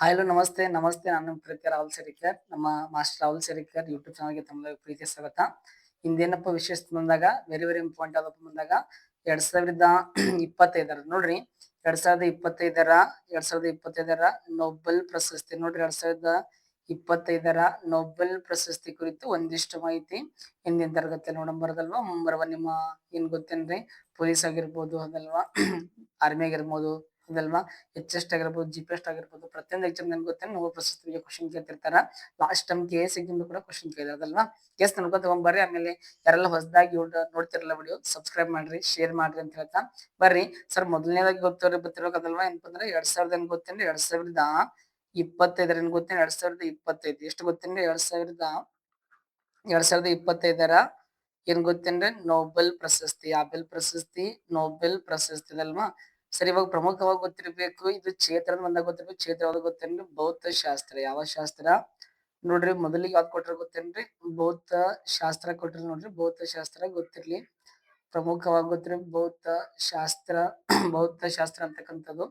Hi hello ನಮಸ್ತೆ ನಮಸ್ತೆ ನಾನು ನಿಮ್ಮ ಪ್ರೀತಿಯ ರಾಹುಲ್ ಸರಿಕರ್ ನಮ್ಮ ಮಾಸ್ಟರ್ ರಾಹುಲ್ ಸರಿಕರ್ ಯೂಟ್ಯೂಬ್ ಚಾನಲ್ಗೆ ತಮ್ಮ ಪ್ರೀತಿಯ ಸ್ವಾಗತ. ಇಂದೇನಪ್ಪ ವಿಶೇಷ ಬಂದಾಗ ವೆರಿ ಇಂಪಾರ್ಟೆಂಟ್ ಆದಪ್ಪ ಬಂದಾಗ 2025 ನೋಡ್ರಿ 2025 ನೊಬೆಲ್ ಪ್ರಶಸ್ತಿ ನೋಡ್ರಿ 2025 ನೊಬೆಲ್ ಪ್ರಶಸ್ತಿ ಕುರಿತು ಒಂದಿಷ್ಟು ಮಾಹಿತಿ ಹಿಂದಿನ ತರಗತಿಯಲ್ಲಿ ನೋಡಂಬರದಲ್ವಾ. ಮುಂಬರುವ ನಿಮ್ಮ ಏನ್ ಗೊತ್ತೇನ್ರಿ, ಪೊಲೀಸ್ ಆಗಿರ್ಬೋದು ಅದಲ್ವಾ, ಆರ್ಮಿ ಆಗಿರ್ಬೋದು ಅದಲ್ವಾ, HS ಆಗಿರ್ಬೋದು, GPST ಆಗಿರ್ಬೋದು, ಪ್ರತಿಯೊಂದು ಎಕ್ಸಾಮ್ ನನ್ಗೆ ಗೊತ್ತೇನೆ ನೊಬೆಲ್ ಪ್ರಶಸ್ತಿ ಬಗ್ಗೆ ಕ್ವಶನ್ ಕೇಳ್ತಿರ್ತಾರ. ಲಾಸ್ಟ್ ಟೈಮ್ KS ಎಕ್ಸಾಮ್ ಕೂಡ ಕ್ವಶನ್ ಕೇಳಿದ್ರಲ್ವಾ. ಕೇಸ್ ನೋಡ್ಕೊಂಡ್ ತಗೊಂಡ್ ಬರ್ರಿ. ಆಮೇಲೆ ಯಾರೆಲ್ಲ ಹೊಸದಾಗಿ ನೋಡ್ತಿರಲ್ಲ ವಿಡಿಯೋ ಸಬ್ಸ್ಕ್ರೈಬ್ ಮಾಡ್ರಿ, ಶೇರ್ ಮಾಡ್ರಿ ಅಂತ ಹೇಳ್ತಾ ಬರ್ರಿ. ಸರ್ ಮೊದಲನೇದಾಗಿ ಗೊತ್ತಿರ್ಬೇಕದಲ್ವಾ, ಏನಪ್ಪ ಅಂದ್ರೆ 2000 ಏನ್ ಗೊತ್ತೇನ್ರಿ, 2025 ಏನ್ ಗೊತ್ತೇನೆ, 2025 ಎಷ್ಟು ಗೊತ್ತೇನ್ರಿ, 2025 ಏನ್ ಗೊತ್ತೇನ್ರಿ, ನೊಬೆಲ್ ಪ್ರಶಸ್ತಿ, ನೊಬೆಲ್ ಪ್ರಶಸ್ತಿ ಅಲ್ವಾ. ಸರಿ, ಇವಾಗ ಪ್ರಮುಖವಾಗಿ ಗೊತ್ತಿರ್ಬೇಕು, ಇದು ಕ್ಷೇತ್ರದ ಬಂದಾಗ ಗೊತ್ತಿರ್ಬೇಕು. ಕ್ಷೇತ್ರ ಯಾವ್ದು ಗೊತ್ತೇನ್ರಿ, ಭೌತಶಾಸ್ತ್ರ. ಯಾವ ಶಾಸ್ತ್ರ ನೋಡ್ರಿ, ಮೊದಲಿಗೆ ಯಾವ್ದು ಕೊಟ್ರ ಗೊತ್ತೇನ್ರಿ, ಭೌತಶಾಸ್ತ್ರ ಕೊಟ್ರಿ ನೋಡ್ರಿ. ಭೌತಶಾಸ್ತ್ರ ಗೊತ್ತಿರ್ಲಿ, ಪ್ರಮುಖವಾಗಿ ಗೊತ್ತಿರ್ಬೇಕು ಭೌತಶಾಸ್ತ್ರ. ಭೌತಶಾಸ್ತ್ರ ಅಂತಕ್ಕಂಥದ್ದು,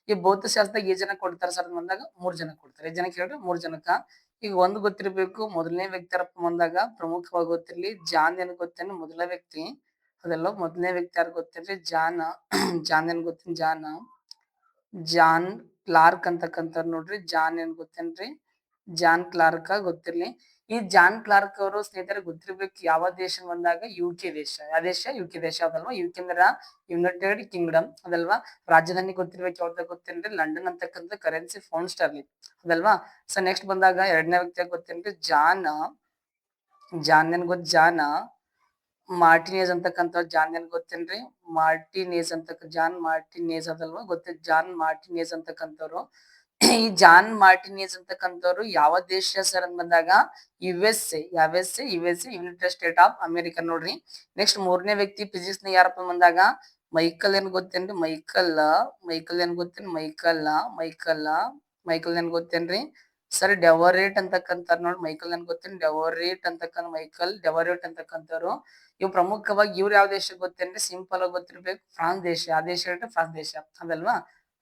ಈ ಭೌತಶಾಸ್ತ್ರದಾಗ ಜನ ಕೊಡ್ತಾರೆ ಸರ್ ಬಂದಾಗ 3 ಜನ ಕೊಡ್ತಾರೆ. ಎಷ್ಟು ಜನ ಕೇಳ್ರಿ, 3 ಜನಕ್ಕ. ಈಗ ಒಂದು ಗೊತ್ತಿರ್ಬೇಕು, ಮೊದಲನೇ ವ್ಯಕ್ತಿ ಯಾರಪ್ಪ ಬಂದಾಗ ಪ್ರಮುಖವಾಗಿ ಗೊತ್ತಿರ್ಲಿ, ಜಾನ್ ಏನ್ ಗೊತ್ತೇನು ಮೊದಲ ವ್ಯಕ್ತಿ. ಅದೆಲ್ಲ ಮೊದಲನೇ ವ್ಯಕ್ತಿ ಯಾರು ಗೊತ್ತೇನ್ರಿ, ಜಾನ್. ಜಾನ್ ಏನ್ ಗೊತ್ತೇನ್, ಜಾನ್ ಕ್ಲಾರ್ಕ್ ಅಂತಕ್ಕಂಥವ್ರು ನೋಡ್ರಿ. ಜಾನ್ ಏನ್ ಗೊತ್ತೇನ್ರಿ, ಜಾನ್ ಕ್ಲಾರ್ಕ್ ಗೊತ್ತಿರ್ಲಿ. ಈ ಜಾನ್ ಕ್ಲಾರ್ಕ್ ಅವರು ಸ್ನೇಹಿತರೆ ಗೊತ್ತಿರ್ಬೇಕು, ಯಾವ ದೇಶ ಬಂದಾಗ UK ದೇಶ. ಯಾವ ದೇಶ, UK ದೇಶ ಅದಲ್ವಾ. UK ಅಂದ್ರ ಯುನೈಟೆಡ್ ಕಿಂಗ್ಡಮ್ ಅದಲ್ವಾ. ರಾಜಧಾನಿ ಗೊತ್ತಿರ್ಬೇಕು, ಯಾವ್ದಾಗ ಗೊತ್ತೇನ್ರಿ, ಲಂಡನ್ ಅಂತಕ್ಕಂಥ. ಕರೆನ್ಸಿ ಪೌಂಡ್ ಸ್ಟರ್ಲಿಂಗ್ ಅದಲ್ವಾ. ಸೊ ನೆಕ್ಸ್ಟ್ ಬಂದಾಗ ಎರಡನೇ ವ್ಯಕ್ತಿ ಗೊತ್ತೇನ್ರಿ, ಜಾನ್ ಏನ್ ಗೊತ್ತ, ಮಾರ್ಟಿನೇಜ್ ಅಂತಕ್ಕಂಥ. ಜಾನ್ ಏನ್ ಗೊತ್ತೇನ್ರಿ, ಜಾನ್ ಮಾರ್ಟಿನೇಜ್ ಅದಲ್ವಾ, ಜಾನ್ ಮಾರ್ಟಿನೇಜ್ ಅಂತಕ್ಕಂಥವ್ರು. ಈ ಜಾನ್ ಮಾರ್ಟಿನೇಜ್ ಅಂತಕ್ಕಂಥವ್ರು ಯಾವ ದೇಶ ಸರ್ ಅಂತ ಬಂದಾಗ USA. United State of America ನೋಡ್ರಿ. ನೆಕ್ಸ್ಟ್ ಮೂರನೇ ವ್ಯಕ್ತಿ ಫಿಸಿಕ್ಸ್ ನ ಯಾರಪ್ಪ ಬಂದಾಗ ಮೈಕಲ್ ಏನ್ ಗೊತ್ತೇನ್ರಿ, ಮೈಕಲ್ ಏನ್ ಗೊತ್ತೇನ್ರಿ ಸರ್, ಡೆವರೇಟ್ ಅಂತಕ್ಕಂಥ ನೋಡಿ. ಮೈಕಲ್ ಏನ್ ಗೊತ್ತೇನ್ರಿ, ಡೆವರೇಟ್ ಅಂತಕ್ಕಂಥವ್ರು. ಇವು ಪ್ರಮುಖವಾಗಿ ಇವ್ರು ಯಾವ ದೇಶ ಗೊತ್ತೇನ್ರಿ, ಸಿಂಪಲ್ ಆಗಿ ಗೊತ್ತಿರ್ಬೇಕು, ಫ್ರಾನ್ಸ್ ದೇಶ. ಯಾವ ದೇಶ ಹೇಳ್ರಿ, ಫ್ರಾನ್ಸ್ ದೇಶ ಅದಲ್ವಾ.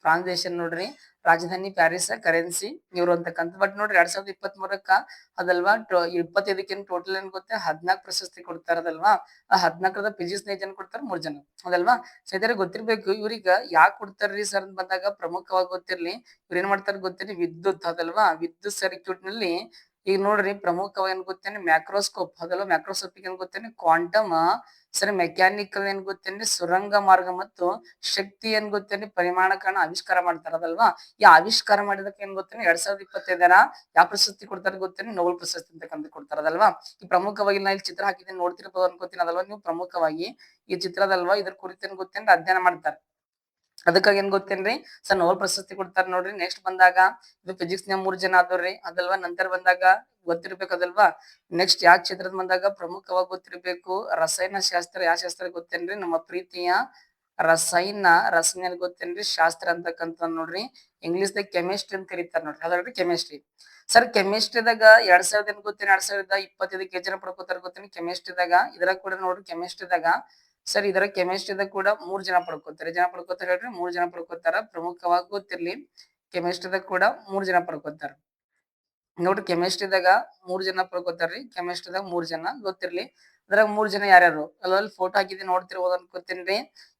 ಫ್ರಾನ್ಸ್ ದೇಶ ನೋಡ್ರಿ, ರಾಜಧಾನಿ ಪ್ಯಾರಿಸ್, ಕರೆನ್ಸಿ ಇವ್ರು ಅಂತಕ್ಕಂಥ. ಬಟ್ ನೋಡ್ರಿ 2023 ಅದಲ್ವಾ, 25 ಟೋಟಲ್ ಏನ್ ಗೊತ್ತೆ 14 ಪ್ರಶಸ್ತಿ ಕೊಡ್ತಾರದಲ್ವಾ. ಆ 14ರದ ಫಿಸಿಕ್ಸ್ ನ ಜನ ಕೊಡ್ತಾರ, 3 ಜನ ಅದಲ್ವಾ. ಸೊ ಇದರ ಗೊತ್ತಿರ್ಬೇಕು, ಇವ್ರಿಗ ಯಾಕೆ ಕೊಡ್ತಾರ್ರಿ ಸರ್ ಅಂತ ಬಂದಾಗ ಪ್ರಮುಖವಾಗಿ ಗೊತ್ತಿರ್ಲಿ. ಇವ್ರು ಏನ್ ಮಾಡ್ತಾರ ಗೊತ್ತೇನೆ, ವಿದ್ಯುತ್ ಅದಲ್ವಾ, ವಿದ್ಯುತ್ ಸರ್ಕ್ಯೂಟ್ ನಲ್ಲಿ. ಈಗ ನೋಡ್ರಿ ಪ್ರಮುಖವಾಗಿ ಏನ್ ಗೊತ್ತೇನೆ, ಮ್ಯಾಕ್ರೋಸ್ಕೋಪ್ ಅದಲ್ವಾ. ಮ್ಯಾಕ್ರೋಸ್ಕೋಪಿಕ್ ಏನ್ ಗೊತ್ತೇನೆ, ಕ್ವಾಂಟಮ್. ಸರಿ, ಮೆಕ್ಯಾನಿಕಲ್ ಏನ್ ಗೊತ್ತೇನೆ, ಸುರಂಗ ಮಾರ್ಗ ಮತ್ತು ಶಕ್ತಿ ಏನ್ ಗೊತ್ತೇನೆ, ಪರಿಮಾಣಕರಣ ಆವಿಷ್ಕಾರ ಮಾಡ್ತಾರದಲ್ವಾ. ಈ ಆವಿಷ್ಕಾರ ಮಾಡಿದಕ್ಕೆ ಏನ್ ಗೊತ್ತೇನೆ 2025 ಯಾವ ಪ್ರಶಸ್ತಿ ಕೊಡ್ತಾರೆ ಗೊತ್ತೇನೆ, ನೊಬೆಲ್ ಪ್ರಶಸ್ತಿ ಅಂತಕ್ಕಂಥ ಕೊಡ್ತಾರದಲ್ವಾ. ಈ ಪ್ರಮುಖವಾಗಿ ನಾ ಇಲ್ಲಿ ಚಿತ್ರ ಹಾಕಿದ್ದೀನಿ, ನೋಡ್ತಿರ್ಬೋದು ಅನ್ಕೋತೀನಿ ಅದಲ್ವಾ ನೀವು. ಪ್ರಮುಖವಾಗಿ ಈ ಚಿತ್ರದಲ್ವಾ, ಇದ್ರ ಕುರಿತು ಏನ್ ಗೊತ್ತೇನೆ ಅಧ್ಯಯನ ಮಾಡ್ತಾರೆ. ಅದಕ್ಕಾಗಿ ಏನ್ ಗೊತ್ತೇನ್ರಿ ಸರ್, ನೊಬೆಲ್ ಪ್ರಶಸ್ತಿ ಕೊಡ್ತಾರ ನೋಡ್ರಿ. ನೆಕ್ಸ್ಟ್ ಬಂದಾಗ ಇದು ಫಿಸಿಕ್ಸ್ ನ 3 ಜನ ಆದವ್ರಿ ಅದಲ್ವಾ. ನಂತರ ಬಂದಾಗ ಗೊತ್ತಿರ್ಬೇಕದಲ್ವಾ. ನೆಕ್ಸ್ಟ್ ಯಾವ ಕ್ಷೇತ್ರದ ಬಂದಾಗ ಪ್ರಮುಖವಾಗಿ ಗೊತ್ತಿರ್ಬೇಕು, ರಸಾಯನ ಶಾಸ್ತ್ರ. ಯಾವ ಶಾಸ್ತ್ರ ಗೊತ್ತೇನ್ರಿ, ನಮ್ಮ ಪ್ರೀತಿಯ ರಸಾಯನ ಗೊತ್ತೇನ್ರಿ, ಶಾಸ್ತ್ರ ಅಂತಕ್ಕಂಥ ನೋಡ್ರಿ. ಇಂಗ್ಲಿಷ್ ದಾಗ ಕೆಮಿಸ್ಟ್ರಿ ಅಂತ ಕರೀತಾರ ನೋಡ್ರಿ, ಅದ್ರಿ ಕೆಮಿಸ್ಟ್ರಿ. ಸರ್ ಕೆಮಿಸ್ಟ್ರಿದಾಗ 2000 ಏನ್ ಗೊತ್ತೇನೆ, 2025 ಜನ ಪಡ್ಕೋತಾರ ಗೊತ್ತೇನೆ ಕೆಮಿಸ್ಟ್ರಿದಾಗ. ಇದ್ರಾಗ ಕೂಡ ನೋಡ್ರಿ ಕೆಮಿಸ್ಟ್ರಿದಾಗ ಸರ್, ಇದರ ಕೆಮಿಸ್ಟ್ರಿದಾಗ ಕೂಡ 3 ಜನ ಪಡ್ಕೋತಾರೆ. ಹೇಳ್ರಿ, 3 ಜನ ಪಡ್ಕೋತಾರ. ಪ್ರಮುಖವಾಗಿ ಗೊತ್ತಿರ್ಲಿ, ಕೆಮಿಸ್ಟ್ರಿದಾಗ ಕೂಡ 3 ಜನ ಪಡ್ಕೋತಾರ ನೋಡ್ರಿ. ಕೆಮಿಸ್ಟ್ರಿದಾಗ 3 ಜನ ಪಡ್ಕೋತಾರ್ರಿ. ಕೆಮಿಸ್ಟ್ರಿದಾಗ 3 ಜನ ಗೊತ್ತಿರ್ಲಿ. ಅದ್ರಾಗ 3 ಜನ ಯಾರ್ಯಾರು ಅಲ್ಲಲ್ಲಿ ಫೋಟೋ ಹಾಕಿದ್ದೀನಿ, ನೋಡ್ತಿರ್ಬೋದು ಅನ್ಕೋತೀನ್ರಿ.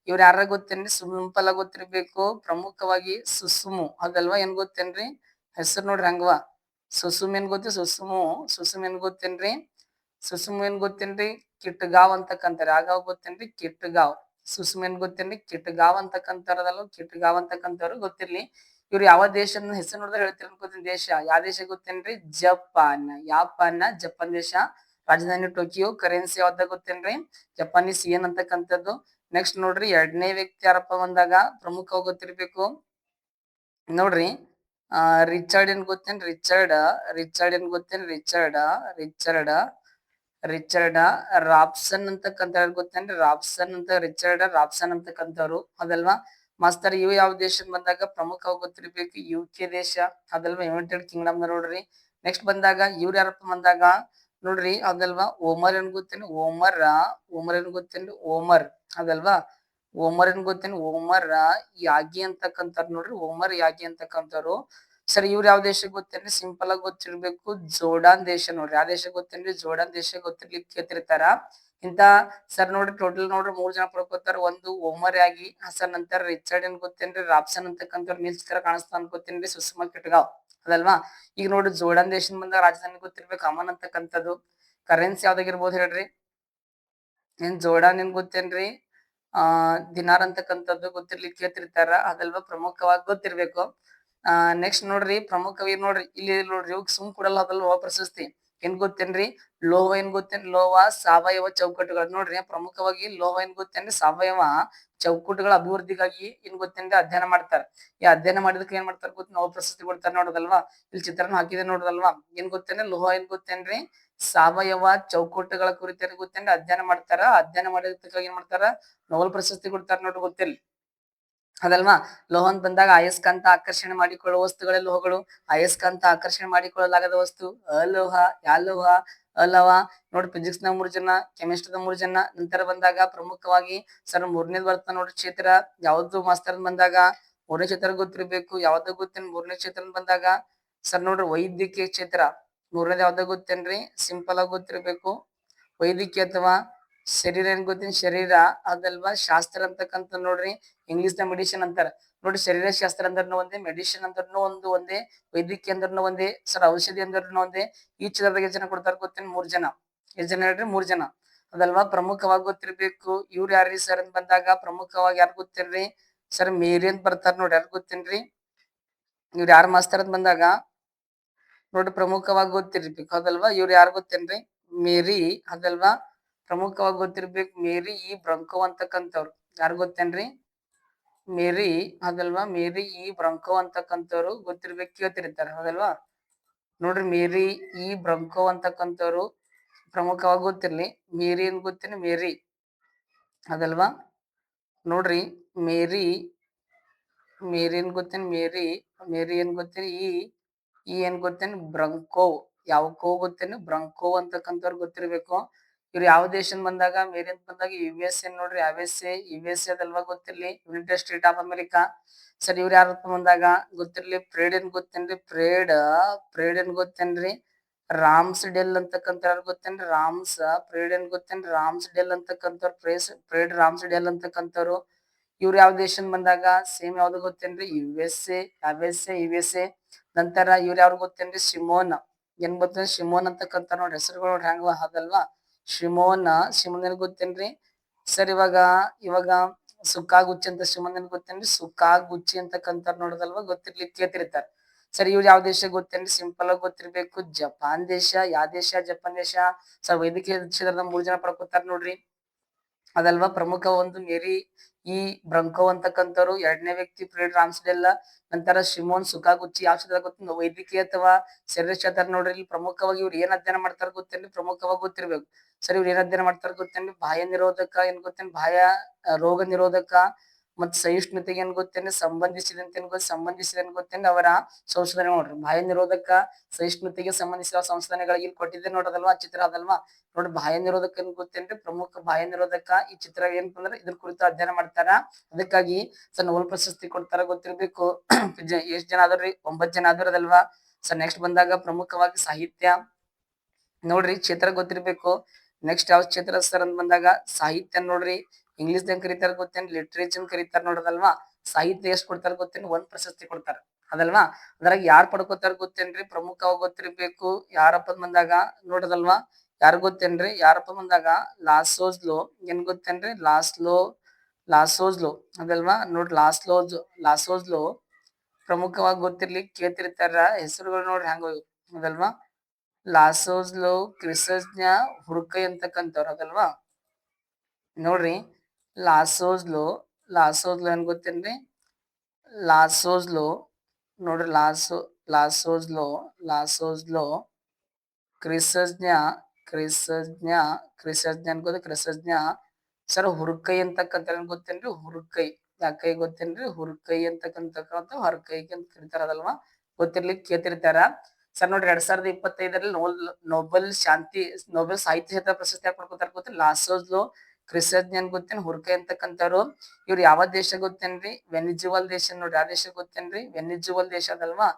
ಇವ್ರು ಯಾರ ಗೊತ್ತೇನ್ರಿ, ಸಿಂಪಲ್ ಆಗಿ ಗೊತ್ತಿರ್ಬೇಕು. ಪ್ರಮುಖವಾಗಿ ಸುಸುಮು ಅದಲ್ವಾ. ಏನ್ ಗೊತ್ತೇನ್ರಿ ಹೆಸರು ನೋಡ್ರಿ ಹಂಗವಾ. ಸುಸುಮ್ ಏನ್ ಗೊತ್ತೇನ್ರಿ, ಕಿಟ್ಗಾವ್ ಅಂತಕ್ಕಂತಾರೆ. ಆಗಾವ್ ಗೊತ್ತೇನ್ರಿ, ಕಿಟ್ಗಾವ್. ಸುಸುಮ್ ಏನ್ ಗೊತ್ತೇನ್ರಿ, ಕಿಟ್ಗಾವ್ ಅಂತಕ್ಕಂತಾರದಲ್ಲ, ಕಿಟ್ಗಾವ್ ಅಂತಕ್ಕಂಥವ್ರು ಗೊತ್ತಿರ್ಲಿ. ಇವ್ರು ಯಾವ ದೇಶದ ಹೆಸರು ನೋಡಿದ್ರೆ ಹೇಳ್ತೀರಿ ಅನ್ಕೋತೀನಿ. ದೇಶ ಯಾವ ದೇಶ ಗೊತ್ತೇನ್ರಿ, ಜಪಾನ್ ದೇಶ. ರಾಜಧಾನಿ ಟೋಕಿಯೋ. ಕರೆನ್ಸಿ ಯಾವ್ದಾಗ ಗೊತ್ತೇನ್ರಿ, ಜಪಾನೀಸ್ ಯೆನ್ ಅಂತಕ್ಕಂಥದ್ದು. ನೆಕ್ಸ್ಟ್ ನೋಡ್ರಿ ಎರಡನೇ ವ್ಯಕ್ತಿ ಯಾರಪ್ಪ ಬಂದಾಗ ಪ್ರಮುಖವಾಗಿ ಗೊತ್ತಿರ್ಬೇಕು ನೋಡ್ರಿ. ರಿಚರ್ಡ್ ಏನ್ ಗೊತ್ತೇನ್, ರಿಚರ್ಡ್ ರಾಬ್ಸನ್ ಅಂತಕ್ಕಂಥ ಗೊತ್ತೇನ್ರಿ, ರಾಬ್ಸನ್ ಅಂತಕ್ಕಂಥವ್ರು ಅದಲ್ವಾ. ಮಾಸ್ತರ್ ಇವು ಯಾವ ದೇಶ ಬಂದಾಗ ಪ್ರಮುಖವಾಗಿ ಗೊತ್ತಿರ್ಬೇಕು, UK ದೇಶ ಅದಲ್ವಾ, ಯುನೈಟೆಡ್ ಕಿಂಗ್ಡಮ್ ನೋಡ್ರಿ. ನೆಕ್ಸ್ಟ್ ಬಂದಾಗ ಇವ್ರು ಯಾರಪ್ಪ ಬಂದಾಗ ನೋಡ್ರಿ ಅದಲ್ವಾ, ಓಮರ್ ಏನ್ ಗೊತ್ತೇನೆ, ಓಮರ್ ಅದಲ್ವಾ. ಓಮರ್ ಯಾಗಿ ಅಂತಕ್ಕಂಥವ್ರು ನೋಡ್ರಿ, ಓಮರ್ ಯಾಗಿ ಅಂತಕ್ಕಂಥವ್ರು. ಸರ್ ಇವ್ರು ಯಾವ ದೇಶ ಗೊತ್ತೇನ್ರಿ? ಸಿಂಪಲ್ ಆಗಿ ಗೊತ್ತಿರ್ಬೇಕು, ಜೋರ್ಡಾನ್ ದೇಶ ನೋಡ್ರಿ. ಯಾವ ದೇಶ ಗೊತ್ತೇನ್ರಿ? ಜೋರ್ಡಾನ್ ದೇಶ ಗೊತ್ತಿರ್ಲಿಕ್ಕೆ ಕೇಳ್ತಿರ್ತಾರ. ಇಂತ ಸರ್ ನೋಡ್ರಿ ಟೋಟಲ್ ನೋಡ್ರಿ 3 ಜನ ಪಡ್ಕೋತಾರ. ಒಂದು ಓಮರ್ ಆಗಿ ಸರ್ ನಂತರ ರಿಚರ್ಡ್ ಏನ್ ಗೊತ್ತೇನ್ರಿ? ರಾಬ್ಸನ್ ಅಂತಕ್ಕಂಥವ್ರು ನಿಲ್ಸ್ ತರ ಕಾಣಿಸ್ತಾ ಅನ್ಕೋತೇನ್ರಿ. ಸುಷ್ಮಾ ಕಿಟ್ಗಾವ್ ಅದಲ್ವಾ? ಈಗ ನೋಡ್ರಿ ಜೋರ್ಡಾನ್ ದೇಶದಿಂದ ಬಂದ ರಾಜಧಾನಿ ಗೊತ್ತಿರ್ಬೇಕು ಅಮನ್ ಅಂತಕ್ಕಂಥದ್ದು. ಕರೆನ್ಸಿ ಯಾವ್ದಾಗಿರ್ಬೋದು ಹೇಳ್ರಿ? ಏನ್ ಜೋರ್ಡಾನ್ ಏನ್ ಗೊತ್ತೇನ್ರಿ? ದಿನಾರ್ ಅಂತಕ್ಕಂಥದ್ದು ಗೊತ್ತಿರ್ಲಿಕ್ಕೆ ಕೇಳ್ತಿರ್ತಾರ ಅದಲ್ವಾ? ಪ್ರಮುಖವಾಗಿ ಗೊತ್ತಿರ್ಬೇಕು. ನೆಕ್ಸ್ಟ್ ನೋಡ್ರಿ ಪ್ರಮುಖವಾಗಿ ನೋಡ್ರಿ ಇಲ್ಲಿ ನೋಡ್ರಿ ಇವಾಗ ಸುಮ್ ಕೊಡಲ್ಲ ಅದಲ್ವಾ ಪ್ರಶಸ್ತಿ. ಏನ್ ಗೊತ್ತೇನ್ರಿ? ಲೋಹ ಏನ್ ಗೊತ್ತೇನ್ರಿ? ಲೋಹ ಸಾವಯವ ಚೌಕಟ್ಟುಗಳು ನೋಡ್ರಿ. ಪ್ರಮುಖವಾಗಿ ಲೋಹ ಏನ್ ಗೊತ್ತೇನ್ರಿ? ಸಾವಯವ ಚೌಕಟ್ಟುಗಳ ಅಭಿವೃದ್ಧಿಗಾಗಿ ಏನ್ ಗೊತ್ತೇನ್ರಿ? ಅಧ್ಯಯನ ಮಾಡ್ತಾರ. ಈ ಅಧ್ಯಯನ ಮಾಡಿದಕ್ಕೆ ಏನ್ ಮಾಡ್ತಾರ ಗೊತ್ತ? ನೋಬೆಲ್ ಪ್ರಶಸ್ತಿ ಕೊಡ್ತಾರ ನೋಡೋದಲ್ವಾ? ಇಲ್ಲಿ ಚಿತ್ರನ ಹಾಕಿದೆ ನೋಡೋದಲ್ವಾ? ಏನ್ ಗೊತ್ತೇನ್ರಿ? ಲೋಹ ಏನ್ ಗೊತ್ತೇನ್ರಿ? ಸಾವಯವ ಚೌಕಟ್ಟುಗಳ ಕುರಿತು ಏನ್ ಗೊತ್ತೇನ್ರಿ? ಅಧ್ಯಯನ ಮಾಡ್ತಾರ. ಅಧ್ಯಯನ ಮಾಡಿದಕ್ಕಾಗಿ ಏನ್ ಮಾಡ್ತಾರ? ನೋಬೆಲ್ ಪ್ರಶಸ್ತಿ ಕೊಡ್ತಾರ ನೋಡ್ರಿ. ಗೊತ್ತಿಲ್ಲ ಅದಲ್ವಾ? ಲೋಹ ಅಂತ ಬಂದಾಗ ಅಯಸ್ಕಾಂತ ಆಕರ್ಷಣೆ ಮಾಡಿಕೊಳ್ಳುವ ವಸ್ತುಗಳೇ ಲೋಹಗಳು. ಅಯಸ್ಕಾಂತ ಆಕರ್ಷಣೆ ಮಾಡಿಕೊಳ್ಳಲಾಗದ ವಸ್ತು ಅಲೋಹ. ಯಾಲೋಹ? ಅಲವ. ನೋಡಿ ಫಿಸಿಕ್ಸ್ ನ 3 ಜನ, ಕೆಮಿಸ್ಟ್ರಿ ನ 3 ಜನ. ನಂತರ ಬಂದಾಗ ಪ್ರಮುಖವಾಗಿ ಸರ್ 3ನೇದ್ ಬರ್ತಾ ನೋಡ್ರಿ ಕ್ಷೇತ್ರ ಯಾವ್ದು ಮಾಸ್ತರ್ ಬಂದಾಗ 3ನೇ ಕ್ಷೇತ್ರ ಗೊತ್ತಿರ್ಬೇಕು. ಯಾವ್ದು ಗೊತ್ತೇನ್ 3ನೇ ಕ್ಷೇತ್ರ ಬಂದಾಗ? ಸರ್ ನೋಡ್ರಿ ವೈದ್ಯಕೀಯ ಕ್ಷೇತ್ರ. 3ನೇದ್ ಯಾವ್ದು ಗೊತ್ತೇನ್ರಿ? ಸಿಂಪಲ್ ಆಗಿ ಗೊತ್ತಿರ್ಬೇಕು. ವೈದ್ಯಕೀಯ ಅಥವಾ ಶರೀರ ಏನ್ ಗೊತ್ತೀನಿ? ಶರೀರ ಅದಲ್ವಾ? ಶಾಸ್ತ್ರ ಅಂತಕ್ಕಂಥ ನೋಡ್ರಿ ಇಂಗ್ಲಿಷ್ ನ ಮೆಡಿಸಿನ್ ಅಂತಾರ ನೋಡ್ರಿ. ಶರೀರ ಶಾಸ್ತ್ರ ಅಂದ್ರನು ಒಂದೇ, ಮೆಡಿಸಿನ್ ಅಂದ್ರನು ಒಂದೇ, ವೈದ್ಯಕೀಯ ಅಂದ್ರನು ಒಂದೇ, ಸರ್ ಔಷಧಿ ಅಂದ್ರನು ಒಂದೇ. ಈ ಚಿತ್ರದಾಗ ಎಷ್ಟು ಜನ ಕೊಡ್ತಾರ ಗೊತ್ತೇನ್? 3 ಜನ. ಎಷ್ಟು ಜನ ಹೇಳ್ರಿ? 3 ಜನ ಅದಲ್ವಾ? ಪ್ರಮುಖವಾಗಿ ಗೊತ್ತಿರ್ಬೇಕು. ಇವ್ರು ಯಾರ್ರಿ ಸರ್ ಅಂತ ಬಂದಾಗ ಪ್ರಮುಖವಾಗಿ ಯಾರು ಗೊತ್ತೇನ್ರಿ? ಸರ್ ಮೇರಿ ಅಂತ ಬರ್ತಾರ ನೋಡ್ರಿ. ಯಾರು ಗೊತ್ತೇನ್ರಿ? ಇವ್ರು ಯಾರು ಮಾಸ್ತರ್ ಅಂತ ಬಂದಾಗ ನೋಡ್ರಿ ಪ್ರಮುಖವಾಗಿ ಗೊತ್ತಿರ್ಬೇಕು ಅದಲ್ವಾ? ಇವ್ರು ಯಾರು ಗೊತ್ತೇನ್ರಿ? ಮೇರಿ ಅದಲ್ವಾ? ಪ್ರಮುಖವಾಗಿ ಗೊತ್ತಿರ್ಬೇಕು. ಮೇರಿ ಈ ಬ್ರಂಕೋ ಅಂತಕ್ಕಂಥವ್ರು. ಯಾರು ಗೊತ್ತೇನ್ರಿ? ಮೇರಿ ಅದಲ್ವಾ? ಮೇರಿ ಈ ಬ್ರಂಕೋ ಅಂತಕ್ಕಂಥವ್ರು ಗೊತ್ತಿರ್ಬೇಕು, ಕೇಳ್ತಿರ್ತಾರ ಹೌದಲ್ವಾ? ನೋಡ್ರಿ ಮೇರಿ ಈ ಬ್ರಂಕೋ ಅಂತಕ್ಕಂಥವ್ರು ಪ್ರಮುಖವಾಗಿ ಗೊತ್ತಿರ್ಲಿ. ಮೇರಿ ಏನ್ ಗೊತ್ತೇನೆ? ಮೇರಿ ಅದಲ್ವಾ? ನೋಡ್ರಿ ಮೇರಿ ಮೇರಿ ಏನ್ ಗೊತ್ತೇನ್? ಮೇರಿ ಮೇರಿ ಏನ್ ಗೊತ್ತೇನಿ? ಈ ಏನ್ ಗೊತ್ತೇನ್? ಬ್ರಂಕೋ. ಯಾವ ಕೋ ಗೊತ್ತೇನು? ಬ್ರಂಕೋ ಅಂತಕ್ಕಂಥವ್ರು ಗೊತ್ತಿರ್ಬೇಕು. ಇವ್ರು ಯಾವ ದೇಶದಿಂದ ಬಂದಾಗ? ಮೇರಿ ಅಂತ ಬಂದಾಗ USA ನೋಡ್ರಿ. USA ಅದಲ್ವಾ? ಗೊತ್ತಿರ್ಲಿ. United State of America. Sir ಇವ್ರು ಯಾರಪ್ಪ ಬಂದಾಗ ಗೊತ್ತಿರ್ಲಿ. ಪ್ರೇಡ್ ಏನ್ ಗೊತ್ತೇನ್ರಿ? ಪ್ರೇಡ್ ಏನ್ ಗೊತ್ತೇನ್ರಿ? ರಾಮ್ಸ್ ಡೆಲ್ ಅಂತಕ್ಕಂಥ ಯಾರು ಗೊತ್ತೇನ್ರಿ? ಪ್ರೇಡ್ ಏನ್ ಗೊತ್ತೇನ್ರಿ? ರಾಮ್ಸ್ ಡೆಲ್ ಅಂತಕ್ಕಂಥವ್ರು. ಪ್ರೇಡ್ ರಾಮ್ಸ್ ಡೆಲ್ ಅಂತಕ್ಕಂಥವ್ರು. ಇವ್ರು ಯಾವ ದೇಶದಿಂದ ಬಂದಾಗ? ಸೇಮ್ ಯಾವ್ದು ಗೊತ್ತೇನ್ರಿ? USA. ನಂತರ ಇವ್ರು ಯಾರು ಗೊತ್ತೇನ್ರಿ? ಶಿಮೋನ್. ಏನ್ ಗೊತ್ತೇನ್ರಿ? ಶಿಮೋನ್ ಅಂತಕ್ಕಂಥ ನೋಡ್ರಿ ಹೆಸರುಗಳು ನೋಡ್ರಿ ಹೆಂಗ ಅದಲ್ವಾ? ಶಿಮೋನ್ ಏನ್ ಗೊತ್ತೇನ್ರಿ? ಸರ್ ಇವಾಗ ಸುಕ್ಕಾಗುಚ್ಚಿ ಅಂತ ಶಿಮೋನ್ ಏನ್ ಗೊತ್ತೇನ್ರಿ? ಸುಕ್ಕಾಗುಚ್ಚಿ ಅಂತಕ್ಕಂಥ ನೋಡೋದಲ್ವಾ? ಗೊತ್ತಿರ್ಲಿಕ್ಕೆ ಕೇಳ್ತಿರ್ತಾರ. ಸರ್ ಇವ್ರು ಯಾವ ದೇಶ ಗೊತ್ತೇನ್ರಿ? ಸಿಂಪಲ್ ಆಗಿ ಗೊತ್ತಿರ್ಬೇಕು. ಜಪಾನ್ ದೇಶ. ಯಾವ ದೇಶ? ಜಪಾನ್ ದೇಶ. ಸರ್ ವೈದ್ಯಕೀಯ ಕ್ಷೇತ್ರದ 3 ಜನ ಪಡ್ಕೋತಾರ ನೋಡ್ರಿ ಅದಲ್ವಾ? ಪ್ರಮುಖ ಒಂದು ಮೇರಿ ಈ ಬ್ರಂಕೋ ಅಂತಕ್ಕಂಥವ್ರು. 2ನೇ ವ್ಯಕ್ತಿ ಪ್ರೇಡ್ ರಾಮ್ಸ್ಡೆಲ್. ನಂತರ ಶಿಮೋನ್ ಸುಕಾಗುಚ್ಚಿ. ಯಾವ ಕ್ಷೇತ್ರ ಗೊತ್ತ? ವೈದ್ಯಕೀಯ ಅಥವಾ ಶರೀರ ಕ್ಷೇತ್ರ ನೋಡ್ರಿ. ಇಲ್ಲಿ ಪ್ರಮುಖವಾಗಿ ಇವ್ರು ಏನ್ ಅಧ್ಯಯನ ಮಾಡ್ತಾರ ಗೊತ್ತೇನ್ರಿ? ಪ್ರಮುಖವಾಗಿ ಗೊತ್ತಿರ್ಬೇಕು. ಸರ್ ಇವ್ರು ಏನ್ ಅಧ್ಯಯನ ಮಾಡ್ತಾರ ಗೊತ್ತೇನ್ರಿ? ಬಾಹ್ಯ ನಿರೋಧಕ ಏನ್ ಗೊತ್ತೇನ್? ಬಾಹ್ಯ ರೋಗ ನಿರೋಧಕ ಮತ್ ಸಹಿಷ್ಣುತೆಗೆ ಏನ್ ಗೊತ್ತೇನ್ರಿ? ಸಂಬಂಧಿಸಿದ ಏನ್ ಗೊತ್ತೇನ್ರಿ? ಅವರ ಸಂಶೋಧನೆ ನೋಡ್ರಿ. ಬಾಹ್ಯ ನಿರೋಧಕ ಸಹಿಷ್ಣುತೆಗೆ ಸಂಬಂಧಿಸಿದ ಸಂಶೋಧನೆಗಳಿಗೆ ಇಲ್ಲಿ ಕೊಟ್ಟಿದ್ದೆ ನೋಡೋದಲ್ವಾ? ಚಿತ್ರ ಅದಲ್ವಾ? ನೋಡಿ ಬಾಹ್ಯ ನಿರೋಧಕ ಏನ್ ಗೊತ್ತೇನ್ರಿ? ಪ್ರಮುಖ ಬಾಹ್ಯ ನಿರೋಧಕ ಈ ಚಿತ್ರ ಏನಪ್ಪ ಅಂದ್ರೆ ಇದ್ರ ಕುರಿತು ಅಧ್ಯಯನ ಮಾಡ್ತಾರ. ಅದಕ್ಕಾಗಿ ಸರ್ ನೋಬೆಲ್ ಪ್ರಶಸ್ತಿ ಕೊಡ್ತಾರ ಗೊತ್ತಿರ್ಬೇಕು. ಎಷ್ಟ್ ಜನ ಆದ್ರಿ? 9 ಜನ ಆದ್ರದಲ್ವಾ? ಸರ್ ನೆಕ್ಸ್ಟ್ ಬಂದಾಗ ಪ್ರಮುಖವಾಗಿ ಸಾಹಿತ್ಯ ನೋಡ್ರಿ ಕ್ಷೇತ್ರ ಗೊತ್ತಿರ್ಬೇಕು. ನೆಕ್ಸ್ಟ್ ಯಾವ ಕ್ಷೇತ್ರ ಸರ್ ಅಂತ ಬಂದಾಗ ಸಾಹಿತ್ಯ ನೋಡ್ರಿ. ಇಂಗ್ಲಿಷ್ ದಾಗ ಕರೀತಾರ ಗೊತ್ತೇನ್? ಲಿಟ್ರೇಚರ್ ಕರೀತಾರ ನೋಡೋದಲ್ವಾ? ಸಾಹಿತ್ಯ ಎಷ್ಟ್ ಕೊಡ್ತಾರ ಗೊತ್ತೇನ್? 1 ಪ್ರಶಸ್ತಿ ಕೊಡ್ತಾರ ಅದಲ್ವಾ? ಅದ್ರಾಗ ಯಾರು ಪಡ್ಕೋತಾರ ಗೊತ್ತೇನ್ರಿ? ಪ್ರಮುಖವಾಗಿ ಗೊತ್ತಿರ್ಬೇಕು. ಯಾರಪ್ಪ ಬಂದಾಗ ನೋಡೋದಲ್ವಾ? ಯಾರು ಗೊತ್ತೇನ್ರಿ? ಯಾರಪ್ಪ ಬಂದಾಗ ಲಾಸೋಜ್ಲೋ ಏನ್ ಗೊತ್ತೇನ್ರಿ? ಲಾಸೋಜ್ಲೋ ಅದಲ್ವಾ? ನೋಡ್ರಿ ಲಾಸೋಜ್ಲೋ ಪ್ರಮುಖವಾಗಿ ಗೊತ್ತಿರ್ಲಿ ಕೇಳ್ತಿರ್ತಾರ. ಹೆಸರುಗಳು ನೋಡ್ರಿ ಹೆಂಗ ಅದಲ್ವಾ? ಲಾಸೋಜ್ಲೋ ಕ್ರಿಸಜ್ಞ ಹುರ್ಕೈ ಅಂತಕ್ಕಂಥವ್ರು ಅದಲ್ವಾ? ನೋಡ್ರಿ ಲಾಸೋಜ್ಲೋ ಏನ್ ಗೊತ್ತೇನ್ರಿ? ಲಾಸೋಜ್ಲೋ ನೋಡ್ರಿ ಲಾಸೋಜ್ಲೋ ಕ್ರಿಸಜ್ಞ ಅನ್ಕೋದು ಕ್ರಿಸಜ್ಞ. ಸರ್ ಹುರ್ಕೈ ಅಂತಕ್ಕಂಥ ಏನ್ ಗೊತ್ತೇನ್ರಿ? ಹುರ್ಕೈ. ಯಾಕೈ ಗೊತ್ತೇನ್ರಿ? ಹುರ್ಕೈ ಅಂತಕ್ಕಂಥ ಹೊರಕೈಗೆ ಅಂತ ಕರಿತಾರದಲ್ವಾ? ಗೊತ್ತಿರ್ಲಿಕ್ಕೆ ಕೇಳ್ತಿರ್ತಾರ. ಸರ್ ನೋಡ್ರಿ 2025ರಲ್ಲಿ ನೋಬೆಲ್ ಸಾಹಿತ್ಯ ಕ್ಷೇತ್ರ ಪ್ರಶಸ್ತಿ ಯಾಕೆ ಪಡ್ಕೋತಾರ ಗೊತ್ತಿಲ್ಲ? ಲಾಸೋಜ್ಲೋ ಕ್ರಿಸಜ್ಞ ಏನ್ ಗೊತ್ತೇನ್? ಹುರ್ಕೈ ಅಂತಕ್ಕಂಥವ್ರು. ಇವ್ರು ಯಾವ ದೇಶ ಗೊತ್ತೇನ್ರಿ? ವೆನಿಜುವಲ್ ದೇಶ ನೋಡ್ರಿ. ಯಾವ ದೇಶ ಗೊತ್ತೇನ್ರಿ? ವೆನಿಜುವಲ್ ದೇಶ ಅದಲ್ವಾ?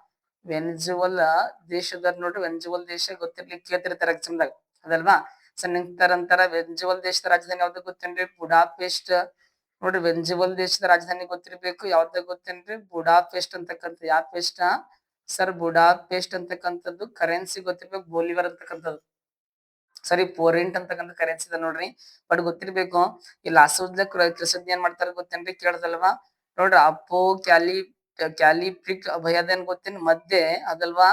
ವೆನಿಜುವಲಾ ದೇಶದವ್ರು ನೋಡ್ರಿ. ವೆನಿಜುವಲ್ ದೇಶ ಗೊತ್ತಿರ್ಲಿಕ್ಕೆ ಕೇಳ್ತಿರ್ತಾರೆ ಎಕ್ಸಾಮ್ದಾಗ, ಅದಲ್ವಾ. ಸೊ ನಂತರ ವೆನಿಜುವಲ್ ದೇಶದ ರಾಜಧಾನಿ ಯಾವ್ದು ಗೊತ್ತೇನ್ರಿ? ಬುಡಾಪೆಸ್ಟ್. ನೋಡ್ರಿ, ವೆನಿಜುವಲ್ ದೇಶದ ರಾಜಧಾನಿ ಗೊತ್ತಿರ್ಬೇಕು. ಯಾವ್ದು ಗೊತ್ತೇನ್ರಿ? ಬುಡಾಪೆಸ್ಟ್ ಅಂತಕ್ಕಂಥ. ಯಾವ ಪೆಸ್ಟ್? ಸರ್ ಬುಡಾಪೆಸ್ಟ್ ಅಂತಕ್ಕಂಥದ್ದು. ಕರೆನ್ಸಿ ಗೊತ್ತಿರ್ಬೇಕು, ಬೋಲಿವರ್ ಅಂತಕ್ಕಂಥದ್ದು. ಸರಿ, ಪೋರೆಂಟ್ ಅಂತಕ್ಕಂಥ ಕರೆನ್ಸಿ ಇದೆ ನೋಡ್ರಿ. ಬಟ್ ಗೊತ್ತಿರ್ಬೇಕು. ಈ ಲಾಸೋದ್ಲ ಕೃತಜ್ಞ ಏನ್ ಮಾಡ್ತಾರ ಗೊತ್ತೇನ್ರಿ? ಕೇಳದಲ್ವಾ. ನೋಡ್ರಿ, ಅಪ್ಪೋ ಕ್ಯಾಲಿಪ್ರಿಕ್ ಅಭಯದ ಗೊತ್ತೇನ್ ಮಧ್ಯೆ ಅದಲ್ವಾ.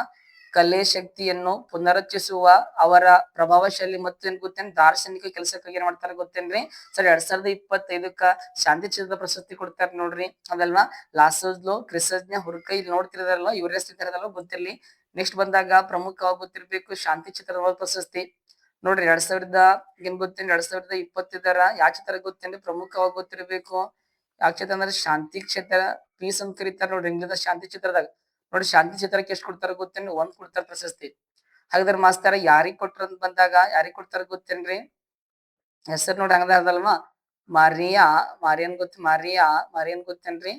ಕಲೆ ಶಕ್ತಿಯನ್ನು ಪುನರಚಿಸುವ ಅವರ ಪ್ರಭಾವಶಾಲಿ ಮತ್ತು ಏನ್ ಗೊತ್ತೇನ್ ದಾರ್ಶನಿಕ ಕೆಲಸಕ್ಕಾಗಿ ಏನ್ ಮಾಡ್ತಾರ ಗೊತ್ತೇನ್ರಿ? ಸರ್ 2025ಕ್ಕ ಶಾಂತಿ ಚಿತ್ರದ ಪ್ರಶಸ್ತಿ ಕೊಡ್ತಾರ ನೋಡ್ರಿ, ಅದಲ್ವಾ. ಲಾಸೋಜ್ಲೋ ಕ್ರಿಸಜ್ಞ ಹುರ್ಕೈ ನೋಡ್ತಿರದಲ್ವಾ, ಇವ್ರ ಹೆಸರಿದಾರಲ್ವಾ ಗೊತ್ತಿರ್ಲಿ. ನೆಕ್ಸ್ಟ್ ಬಂದಾಗ ಪ್ರಮುಖವಾಗಿ ಗೊತ್ತಿರ್ಬೇಕು ಶಾಂತಿ ಚಿತ್ರದ ಪ್ರಶಸ್ತಿ. ನೋಡ್ರಿ, 2025 ಯಾವ ಚಿತ್ರ ಗೊತ್ತೇನ್ರಿ? ಪ್ರಮುಖವಾಗಿ ಗೊತ್ತಿರ್ಬೇಕು. ಯಾವ ಚಿತ್ರ ಅಂದ್ರೆ ಶಾಂತಿ ಕ್ಷೇತ್ರ, ಪೀಸ್ ಅಂತ ಕರೀತಾರ ನೋಡ್ರಿ ಇಂಗ್ಲಿಷ್ ಶಾಂತಿ ಚಿತ್ರದಾಗ. ನೋಡಿ, ಶಾಂತಿ ಚಿತ್ರಕ್ಕೆ ಎಷ್ಟು ಕೊಡ್ತಾರ ಗೊತ್ತೇನ್ರಿ? 1 ಕೊಡ್ತಾರ ಪ್ರಶಸ್ತಿ. ಹಾಗಾದ್ರೆ ಮಾಸ್ತರ ಯಾರಿಗ್ ಕೊಟ್ರ ಅಂತ ಬಂದಾಗ ಯಾರಿಗ್ ಕೊಡ್ತಾರ ಗೊತ್ತೇನ್ರಿ? ಹೆಸರು ನೋಡಿ ಹಂಗದ ಅದಲ್ವಾ. ಮಾರಿಯನ್ ಗೊತ್ತೇನ್ರಿ?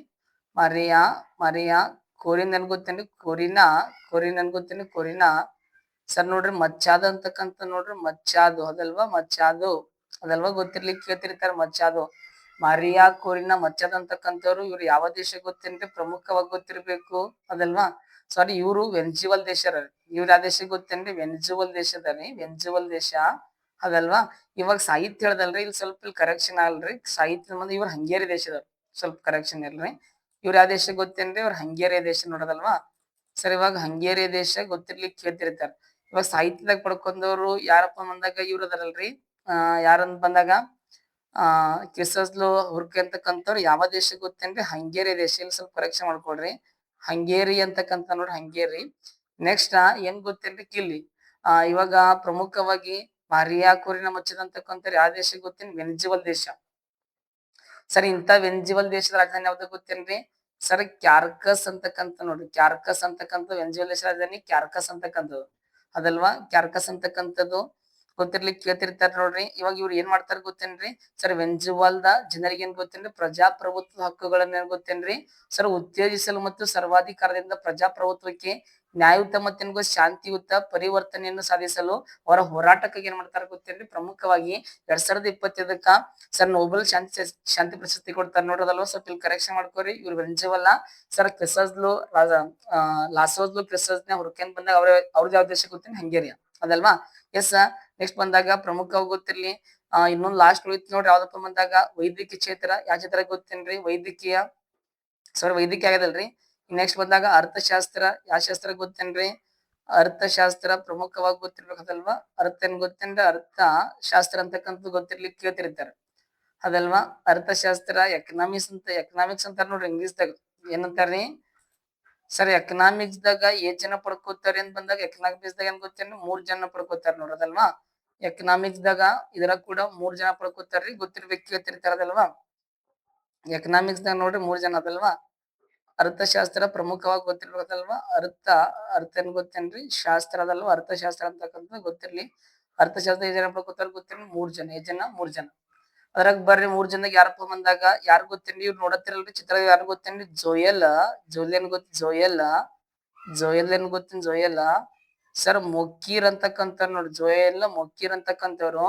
ಮಾರಿಯಾ ಕೋರಿನ್ ಏನ್ ಗೊತ್ತೇನ್ರಿ? ಕೊರಿನ್ ಗೊತ್ತೇನ್ರಿ? ಸರ್ ನೋಡ್ರಿ, ಮಚ್ಚಾದೋ ಅಂತಕ್ಕಂಥ ನೋಡ್ರಿ, ಮಚ್ಚಾದೋ ಅದಲ್ವಾ ಗೊತ್ತಿರ್ಲಿಕ್ಕೆ ಕೇಳ್ತಿರ್ತಾರ. ಮಚ್ಚಾದೋ, ಮಾರಿಯಾ ಕೋರಿನಾ ಮಚ್ಚಾದೋ ಅಂತಕ್ಕಂಥವ್ರು. ಇವ್ರು ಯಾವ ದೇಶ ಗೊತ್ತೇನ್ರಿ? ಪ್ರಮುಖವಾಗಿ ಗೊತ್ತಿರ್ಬೇಕು, ಅದಲ್ವಾ. ಸಾರಿ, ಇವ್ರು ವೆನಿಜುವಲ್ ದೇಶ. ಇವ್ರ ಯಾವ ದೇಶ ಗೊತ್ತೇನ್ರಿ? ವೆನಿಜುವಲ್ ದೇಶ, ಅದಲ್ವಾ. ಇವಾಗ ಸಾಹಿತ್ಯ ಹೇಳ್ದಲ್ರಿ, ಇಲ್ಲಿ ಸ್ವಲ್ಪ ಕರೆಕ್ಷನ್ ಆಗಲ್ರಿ. ಸಾಹಿತ್ಯ ಮಂದಿ ಇವ್ರು ಹಂಗೇರಿ ದೇಶದವ್ರು, ಸ್ವಲ್ಪ ಕರೆಕ್ಷನ್ ಇಲ್ರಿ. ಇವ್ರ ಯಾವ ದೇಶ ಗೊತ್ತೇನ್ರಿ? ಇವ್ರ ಹಂಗೇರಿಯ ದೇಶ ನೋಡೋದಲ್ವಾ. ಸರ್, ಇವಾಗ ಹಂಗೇರಿಯ ದೇಶ ಗೊತ್ತಿರ್ಲಿಕ್ಕೆ ಕೇಳ್ತಿರ್ತಾರ. ಇವಾಗ ಸಾಹಿತ್ಯದಾಗ ಪಡ್ಕೊಂಡವ್ರು ಯಾರಪ್ಪ ಬಂದಾಗ ಇವ್ರು ಅದಾರಲ್ರಿ. ಯಾರಂತ ಬಂದಾಗ ಕ್ರಿಸಸ್ಲೋ ಹುರ್ಕೆ ಅಂತಕ್ಕಂಥವ್ರು ಯಾವ ದೇಶ ಗೊತ್ತೇನ್ರಿ? ಹಂಗೇರಿ ದೇಶ. ಇಲ್ಲಿ ಸ್ವಲ್ಪ ಕರೆಕ್ಷನ್ ಮಾಡ್ಕೊಡ್ರಿ. ಹಂಗೇರಿ ಅಂತಕ್ಕಂಥ ನೋಡ್ರಿ, ಹಂಗೇರಿ. ನೆಕ್ಸ್ಟ್ ಏನ್ ಗೊತ್ತೇನ್ರಿ? ಕಿಲ್ಲಿ. ಇವಾಗ ಪ್ರಮುಖವಾಗಿ ಮಾರಿಯಾ ಕೋರಿನ ಮಚ್ಚದಂತಕ್ಕಂಥವ್ರು ಯಾವ ದೇಶ ಗೊತ್ತೇನ್? ವೆನಿಜುವಲ್ ದೇಶ. ಸರ್, ಇಂತ ವೆನಿಜುವಲ್ ದೇಶದ ರಾಜಧಾನಿ ಯಾವ್ದು ಗೊತ್ತೇನ್ರಿ? ಸರ್, ಕ್ಯಾರ್ಕಸ್ ಅಂತಕ್ಕಂಥ ನೋಡ್ರಿ. ಕ್ಯಾರ್ಕಸ್ ಅಂತಕ್ಕಂಥ ವೆನಿಜುವಲ್ ದೇಶದ ರಾಜಧಾನಿ ಕ್ಯಾರ್ಕಸ್ ಅಂತಕ್ಕಂಥದ್ದು, ಅದಲ್ವಾ. ಕ್ಯಾರ್ಕಸ್ ಅಂತಕ್ಕಂಥದ್ದು ಗೊತ್ತಿರ್ಲಿಕ್ಕೆ ಕೇಳ್ತಿರ್ತಾರ ನೋಡ್ರಿ. ಇವಾಗ ಇವ್ರು ಏನ್ ಮಾಡ್ತಾರ ಗೊತ್ತೇನ್ರಿ? ಸರ್, ವೆನಿಜುವಲ್ದ ಜನರಿಗೆ ಏನ್ ಗೊತ್ತೇನ್ರಿ? ಪ್ರಜಾಪ್ರಭುತ್ವ ಹಕ್ಕುಗಳನ್ನ ಏನ್ ಗೊತ್ತೇನ್ರಿ? ಸರ್, ಉತ್ತೇಜಿಸಲು ಮತ್ತು ಸರ್ವಾಧಿಕಾರದಿಂದ ಪ್ರಜಾಪ್ರಭುತ್ವಕ್ಕೆ ನ್ಯಾಯಯುತ ಮತ್ತು ಶಾಂತಿಯುತ ಪರಿವರ್ತನೆಯನ್ನು ಸಾಧಿಸಲು ಅವರ ಹೋರಾಟಕ್ಕಾಗಿ ಏನ್ ಮಾಡ್ತಾರ ಗೊತ್ತೇನ್ರಿ? ಪ್ರಮುಖವಾಗಿ 2025ಕ್ಕ ಸರ್ ನೋಬೆಲ್ ಶಾಂತಿ ಪ್ರಶಸ್ತಿ ಕೊಡ್ತಾರ ನೋಡ್ರದಲ್ವಾ. ಸ್ವಲ್ಪ ಇಲ್ಲಿ ಕರೆಕ್ಷನ್ ಮಾಡ್ಕೋರಿ. ಇವ್ರು ವೆನಿಜುವಲಾ. ಸರ್, ಲಾಸೋಜ್ಲೋ ಕ್ರಿಸಜ್ಞ ಹುರ್ಕೆನ್ ಬಂದಾಗ ಅವ್ರದ್ದು ಯಾವ ದೇಶ ಗೊತ್ತೇನ್? ಹಂಗೇರಿಯಾ, ಅದಲ್ವಾ. ಎಸ್. ನೆಕ್ಸ್ಟ್ ಬಂದಾಗ ಪ್ರಮುಖವಾಗಿ ಗೊತ್ತಿರ್ಲಿ. ಇನ್ನೊಂದು ಲಾಸ್ಟ್ ಉಳಿತು ನೋಡ್ರಿ, ಯಾವ್ದಪ್ಪ ಬಂದಾಗ ವೈದ್ಯಕೀಯ ಕ್ಷೇತ್ರ. ಯಾವ ಕ್ಷೇತ್ರ ಗೊತ್ತೇನ್ರಿ? ವೈದ್ಯಕೀಯ. ಸರ್, ವೈದ್ಯಕೀಯ ಆಗದಲ್ರಿ. ನೆಕ್ಸ್ಟ್ ಬಂದಾಗ ಅರ್ಥಶಾಸ್ತ್ರ. ಯಾವ ಶಾಸ್ತ್ರ ಗೊತ್ತೇನ್ರಿ? ಅರ್ಥಶಾಸ್ತ್ರ ಪ್ರಮುಖವಾಗಿ ಗೊತ್ತಿರ್ಬೇಕದಲ್ವಾ. ಅರ್ಥ ಏನ್ ಗೊತ್ತೇನ್ರಿ? ಅರ್ಥಶಾಸ್ತ್ರ ಅಂತಕ್ಕಂಥದ್ದು ಗೊತ್ತಿರ್ಲಿಕ್ಕೆ ಕೇಳ್ತಿರ್ತಾರೆ, ಅದಲ್ವಾ. ಅರ್ಥಶಾಸ್ತ್ರ. ಎಕನಾಮಿಕ್ಸ್ ಅಂತಾರ ನೋಡ್ರಿ ಇಂಗ್ಲಿಷ್ದಾಗ. ಏನಂತಾರ್ರಿ? ಸರ್, ಎಕನಾಮಿಕ್ಸ್ ದಾಗ ಜನ ಪಡ್ಕೋತಾರೆ ಅಂತ ಬಂದಾಗ ಎಕನಾಮಿಕ್ಸ್ ದಾಗ ಏನ್ ಗೊತ್ತೇನ್ರಿ? 3 ಜನ ಪಡ್ಕೋತಾರ ನೋಡೋದಲ್ವಾ. ಎಕನಾಮಿಕ್ಸ್ ದಾಗ ಇದ್ರಾಗ ಕೂಡ 3 ಜನ ಪಡ್ಕೋತಾರ್ರಿ. ಗೊತ್ತಿರ್ಬೇಕು, ಕೇಳ್ತಿರ್ತಾರದಲ್ವಾ. ಎಕನಾಮಿಕ್ಸ್ ದಾಗ ನೋಡ್ರಿ 3 ಜನ ಅದಲ್ವಾ. ಅರ್ಥಶಾಸ್ತ್ರ ಪ್ರಮುಖವಾಗಿ ಗೊತ್ತಿರ್ಬೇಕಲ್ವಾ. ಅರ್ಥ ಏನ್ ಗೊತ್ತೇನ್ರಿ? ಶಾಸ್ತ್ರ ಅದಲ್ವಾ. ಅರ್ಥಶಾಸ್ತ್ರ ಅಂತಕ್ಕಂಥ ಗೊತ್ತಿರ್ಲಿ. ಅರ್ಥಶಾಸ್ತ್ರ ಜನ ಪಡ್ಕೋತಾರ ಗೊತ್ತಿರ್ಲಿ. 3 ಜನ. ಅದ್ರಾಗ ಬರ್ರಿ 3 ಜನದಾಗ ಯಾರಪ್ಪ ಬಂದಾಗ ಯಾರು ಗೊತ್ತೇನ್ರಿ? ಇವ್ರು ನೋಡತ್ತಿರಲ್ರಿ ಚಿತ್ರ. ಯಾರು ಗೊತ್ತೇನ್ರಿ? ಜೋಯಲ್ ಏನ್ ಗೊತ್ತೇನ್? ಸರ್, ಮೊಕೀರ್ ಅಂತಕ್ಕಂಥ ನೋಡ್ರಿ. ಮೊಕೀರ್ ಅಂತಕ್ಕಂಥವ್ರು.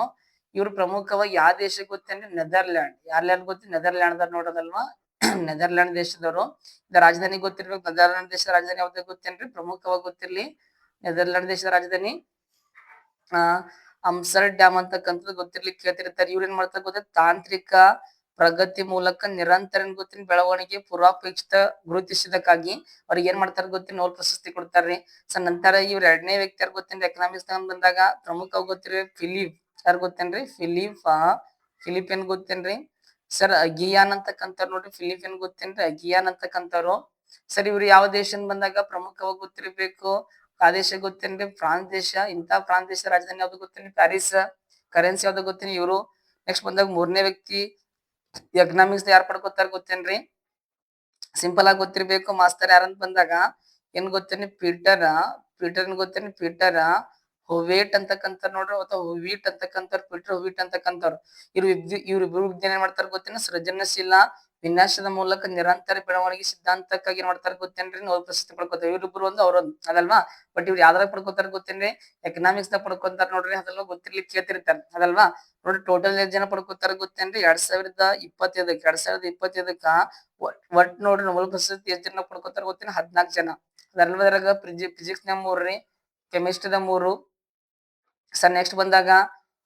ಇವ್ರು ಪ್ರಮುಖವಾಗಿ ಯಾವ ದೇಶ ಗೊತ್ತೇನ್ರಿ? ನೆದರ್ಲ್ಯಾಂಡ್. ಯಾರ್ಲ್ಯಾಂಡ್ ಗೊತ್ತಿ? ನೆದರ್ಲ್ಯಾಂಡ್ ನೋಡೋದಲ್ವಾ. ನೆದರ್ಲ್ಯಾಂಡ್ ದೇಶದವರು. ರಾಜಧಾನಿ ಗೊತ್ತಿರ್ಬೇಕು. ನೆದರ್ಲ್ಯಾಂಡ್ ದೇಶದ ರಾಜಧಾನಿ ಯಾವ್ದು ಗೊತ್ತೇನ್ರಿ? ಪ್ರಮುಖವಾಗಿ ಗೊತ್ತಿರ್ಲಿ. ನೆದರ್ಲ್ಯಾಂಡ್ ದೇಶದ ರಾಜಧಾನಿ ಅಮ್ಸರ್ ಡ್ಯಾಮ್ ಅಂತಕ್ಕಂಥದ್ದು ಗೊತ್ತಿರ್ಲಿಕ್ಕೆ ಕೇಳ್ತಿರ್ತಾರೆ. ಇವ್ರು ಏನ್ ಮಾಡ್ತಾರೆ ಗೊತ್ತ? ತಾಂತ್ರಿಕ ಪ್ರಗತಿ ಮೂಲಕ ನಿರಂತರ ಗೊತ್ತಿನ ಬೆಳವಣಿಗೆ ಪೂರ್ವಾಪೇಕ್ಷಿತ ಗುರುತಿಸಿದಕ್ಕಾಗಿ ಅವ್ರಿಗೆ ಏನ್ ಮಾಡ್ತಾರ ಗೊತ್ತಿ? ನೋಬೆಲ್ ಪ್ರಶಸ್ತಿ ಕೊಡ್ತಾರ್ರಿ. ಸೊ ನಂತರ ಇವ್ರ 2ನೇ ವ್ಯಕ್ತಿ ಯಾರು ಗೊತ್ತೇನ್ರಿ? ಎಕನಾಮಿಕ್ಸ್ ಬಂದಾಗ ಪ್ರಮುಖವಾಗಿ ಗೊತ್ತಿರ್ಬೇಕು. ಫಿಲಿಪ್. ಯಾರು ಗೊತ್ತೇನ್ರಿ? ಫಿಲಿಪ್ ಏನ್ ಗೊತ್ತೇನ್ರಿ? ಸರ್, ಅಗಿಯಾನ್ ಅಂತಕ್ಕಂಥವ್ರು ನೋಡ್ರಿ. ಫಿಲಿಪ್ ಏನ್ ಗೊತ್ತೇನ್ರಿ? ಅಗಿಯಾನ್ ಅಂತಕ್ಕಂಥವ್ರು. ಸರ್, ಇವ್ರು ಯಾವ ದೇಶ ಬಂದಾಗ ಪ್ರಮುಖವಾಗಿ ಗೊತ್ತಿರ್ಬೇಕು. ಆ ದೇಶ ಗೊತ್ತೇನ್ರಿ? ಫ್ರಾನ್ಸ್ ದೇಶ. ಫ್ರಾನ್ಸ್ ದೇಶದ ರಾಜಧಾನಿ ಯಾವ್ದು ಗೊತ್ತೇನ್ರಿ? ಪ್ಯಾರಿಸ್. ಕರೆನ್ಸಿ ಯಾವ್ದು ಗೊತ್ತೇನಿ? ಇವ್ರು. ನೆಕ್ಸ್ಟ್ ಬಂದಾಗ 3ನೇ ವ್ಯಕ್ತಿ ಎಕನಾಮಿಕ್ಸ್ ಯಾರು ಪಡ್ಕೋತಾರ ಗೊತ್ತೇನ್ರಿ? ಸಿಂಪಲ್ ಆಗಿ ಗೊತ್ತಿರ್ಬೇಕು ಮಾಸ್ತರ್. ಯಾರಂತ ಬಂದಾಗ ಏನ್ ಗೊತ್ತೇನಿ? ಪೀಟರ್ ಹುವೇಟ್ ಅಂತಕ್ಕಂಥ ನೋಡ್ರಿ, ಅಥವಾ ಹುವೀಟ್ ಅಂತಕ್ಕಂಥವ್ರು. ಪೀಟರ್ ಹುವೀಟ್ ಅಂತಕ್ಕಂಥವ್ರು. ಇವ್ರು ವಿಜ್ಞಾನ ಏನ್ ಮಾಡ್ತಾರ ಗೊತ್ತೇನ? ಸೃಜನಶೀಲ ವಿನ್ಯಾಸದ ಮೂಲಕ ನಿರಂತರ ಬೆಳವಣಿಗೆ ಸಿದ್ಧಾಂತಕ್ಕಾಗಿ ಮಾಡ್ತಾರೆ ಗೊತ್ತೇನ್ರಿ ನೋಬೆಲ್ ಪ್ರಶಸ್ತಿ ಪಡ್ಕೋತಾರೆ. ಇವ್ರಿಬ್ರು ಒಂದು ಅವ್ರೊಂದು ಅದಲ್ವಾ. ಬಟ್ ಇವ್ರು ಯಾವ್ದ್ರಾಗ ಪಡ್ಕೋತಾರ ಗೊತ್ತೇನ್ರಿ ಎಕನಾಮಿಕ್ಸ್ ದಾಗ ಪಡ್ಕೊಂತಾರ ನೋಡ್ರಿ. ಅದೆಲ್ಲ ಗೊತ್ತಿರ್ಲಿಕ್ಕೆ ಕೇಳ್ತಿರ್ತಾರ ಅದಲ್ವಾ. ನೋಡ್ರಿ ಟೋಟಲ್ ಎಷ್ಟ್ ಜನ ಪಡ್ಕೋತಾರ ಗೊತ್ತೇನ್ರಿ 2025ಕ್ಕ ಒಟ್ ನೋಡ್ರಿ ನೋಬೆಲ್ ಪ್ರಶಸ್ತಿ ಎಷ್ಟ್ ಜನ ಪಡ್ಕೋತಾರ ಗೊತ್ತೇನ 14 ಜನ. ಅದಲ್ವದ್ರಾಗ ಫಿಸಿಕ್ಸ್ ನ 3 ರೀ, ಕೆಮಿಸ್ಟ್ರಿ ದ 3. ಸರ್ ನೆಕ್ಸ್ಟ್ ಬಂದಾಗ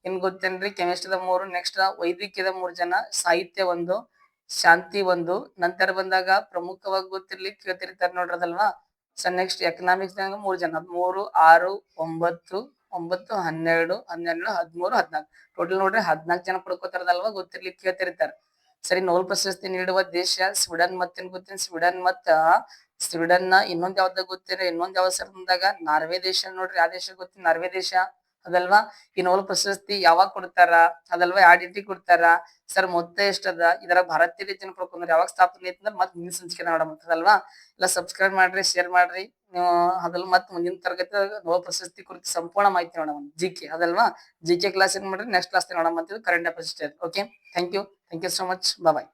ಏನ್ ಗೊತ್ತೇನ್ರಿ ಕೆಮಿಸ್ಟ್ರಿ ದ 3, ನೆಕ್ಸ್ಟ್ ವೈದ್ಯಕೀಯದ 3 ಜನ, ಸಾಹಿತ್ಯ 1, ಶಾಂತಿ 1. ನಂತರ ಬಂದಾಗ ಪ್ರಮುಖವಾಗಿ ಗೊತ್ತಿರ್ಲಿಕ್ಕೆ ಕೇಳ್ತಿರ್ತಾರ ನೋಡ್ರಿ ಅದಲ್ವಾ. ಸರ್ ನೆಕ್ಸ್ಟ್ ಎಕನಾಮಿಕ್ಸ್ ದಾಗ 3 ಜನ, 3, 6, 9, 9, 12, 12, 13, 14. ಟೋಟಲ್ ನೋಡ್ರಿ 14 ಜನ ಪಡ್ಕೋತಾರದಲ್ವಾ ಗೊತ್ತಿರ್ಲಿಕ್ಕೆ ಕೇಳ್ತಿರ್ತಾರ. ಸರಿ ನೋಬೆಲ್ ಪ್ರಶಸ್ತಿ ನೀಡುವ ದೇಶ ಸ್ವೀಡನ್. ಮತ್ತೇನ್ ಗೊತ್ತೇನ್ ಸ್ವೀಡನ್ ಸ್ವೀಡನ್ ನ ಇನ್ನೊಂದ್ ಯಾವ್ದಾಗ ಗೊತ್ತೇನ ಇನ್ನೊಂದ್ ಯಾವ ಸರ್ ಬಂದಾಗ ನಾರ್ವೆ ದೇಶ ನೋಡ್ರಿ. ಆ ದೇಶ ಗೊತ್ತೇನ್ ನಾರ್ವೆ ದೇಶ ಅದಲ್ವಾ. ಈ ನೋಬೆಲ್ ಪ್ರಶಸ್ತಿ ಯಾವಾಗ ಕೊಡ್ತಾರ ಅದಲ್ವಾ, ಯಾವ ಡೇಟಿಗೆ ಕೊಡ್ತಾರ ಸರ್, ಮೊತ್ತ ಎಷ್ಟದ, ಇದರ ಭಾರತೀಯ ರೀತಿಯನ್ನು ಪಡ್ಕೊಂಡ್ರೆ ಯಾವಾಗ ಸ್ಥಾಪನೆ ಐತಂದ್ರ ಮತ್ ಮುಂದಿನ ಸಂಚಿಕೆ ನೋಡಮಂತದಲ್ವಾ. ಎಲ್ಲ ಸಬ್ಸ್ಕ್ರೈಬ್ ಮಾಡ್ರಿ, ಶೇರ್ ಮಾಡ್ರಿ ನೀವು ಅದಲ್. ಮತ್ ಮುಂದಿನ ತರಗತಿ ನೋಬೆಲ್ ಪ್ರಶಸ್ತಿ ಕುರಿತು ಸಂಪೂರ್ಣ ಮಾಹಿತಿ ನೋಡೋಣ. ಜಿಕೆ ಅದಲ್ವಾ. ಜಿಕೆ ಕ್ಲಾಸ್ ಏನ್ ಮಾಡ್ರಿ ನೆಕ್ಸ್ಟ್ ಕ್ಲಾಸ್ ನೋಡಮಂತ current affairs. Okay, thank you so much, bye.